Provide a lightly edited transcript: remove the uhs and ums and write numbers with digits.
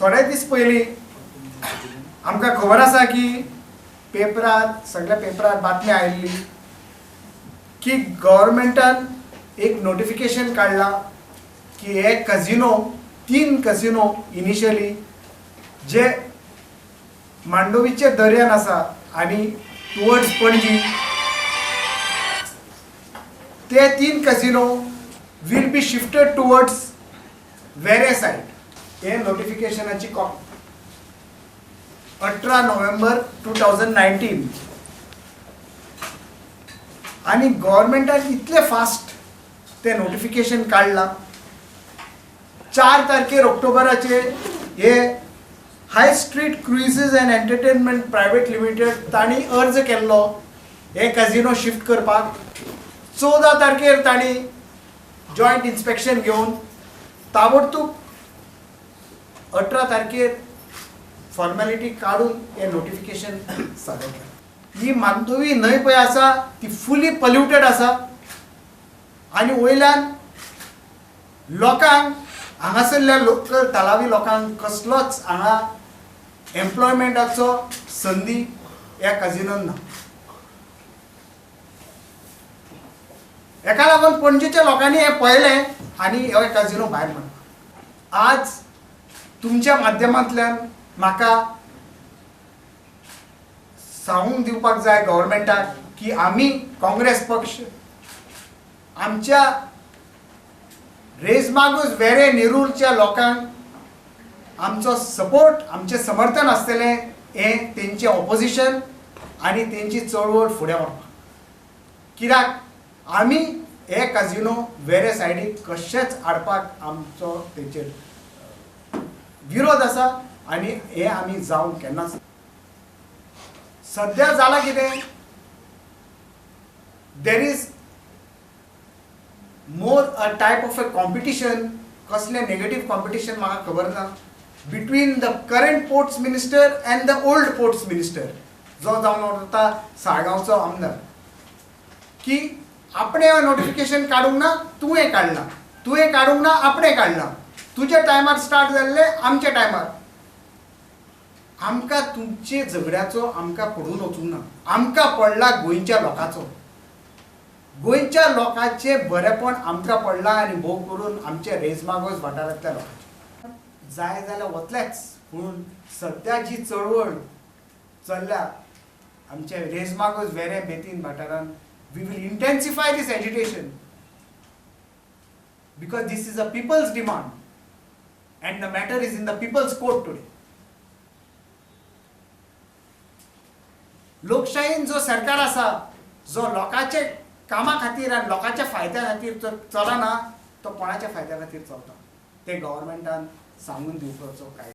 थोडे दीस पयलीं आमकां खबर आसा की पेपरात सगळ्या पेपरात बातमी आयिल्ली की गव्हर्मेंटान एक नोटिफिकेशन काढला की हे कझिनो 3 कझिनो इनिशियली जे मांडोवीचे दर्यान आसा आणि टुवर्ड्स पणजी ते 3 casino will be shifted towards Verem side. हे नोटिफिकेशनाची कॉपी 18 नोव्हेंबर 2019 आणि गव्हर्मेंटान इतले फास्ट ते नोटिफिकेशन काढला। 4 तारखेर ऑक्टोबराचे हे High Street Cruises and Entertainment Private Limited तांणी अर्ज केल्लो हे कझिनो शिफ्ट करपाक। 14 तारखेर तांणी जॉयंट इन्स्पेक्शन घेवन ताबडतोब 18 तारखेर फॉर्मॅलिटी काढून हे नोटिफिकेशन सादर केलें। ही मांडोवी न्हंय पळय आसा ती फुली पल्युटेड आसा आणि वयल्यान लोकांक हांगासरल्या लोकल तलावी लोकांक कसलोच हांगा एम्प्लॉयमेंटाचो संदी ह्या कझिनोन ना। हेका लागून पणजेच्या लोकांनी हे पळयलें आणि हे कझिनो भायर मारलो। आज तुमच्या माध्यमांतल्यान म्हाका सांगूंक दिवपाक जाय गव्हर्मेंटाक की आमी काँग्रेस पक्ष आमच्या रेजमागूज वेरे नेरूरच्या लोकांक आमचो सपोर्ट आमचे समर्थन आसतलें हे तेंचे ऑपोजिशन आणि तेंची चळवळ फुडें व्हरपाक। कित्याक आमी हे कझिनो वेरे सायडीक कशेंच हाडपाक आमचो तेचेर विरोध आसा आणि हे आमी जावंक केन्नाच। सध्या जाला कितें there is more a type of a competition, कसले नेगेटिव्ह कॉम्पिटिशन म्हाका खबर ना, between the current ports minister and the old ports minister जो जावन वता साळगांवचो आमदार, की आपणे नोटिफिकेशन काडूंक ना तुवें काडला, तुवें काडूंक ना आपणे काडला, तुज्या टायमार स्टार्ट जाल्ले आमच्या टायमार। आमकां तुमचे झगड्याचो आमकां पडून वचूंक ना, आमकां पडला गोंयच्या लोकांचो, गोंयच्या लोकांचे बरेपण आमकां पडला आणि भोव करून आमचे रेजमागोज वाठारांतल्या लोकांचे जाय जाल्यार वतलेच। पूण सध्या जी चळवळ चल्ल्या आमचे रेजमागोज वेरे बेतीन वाठारांत, we will intensify this agitation because this is a people's demand and the matter is in the people's court today. लोकशाहीन जो सरकार आसा जो लोकांचे कामा खातीर आनी लोकांच्या फायद्या खातीर चलना तो कोणाच्या फायद्या खातीर चलता ते गव्हर्मेंटान सांगून दिवपाचो काय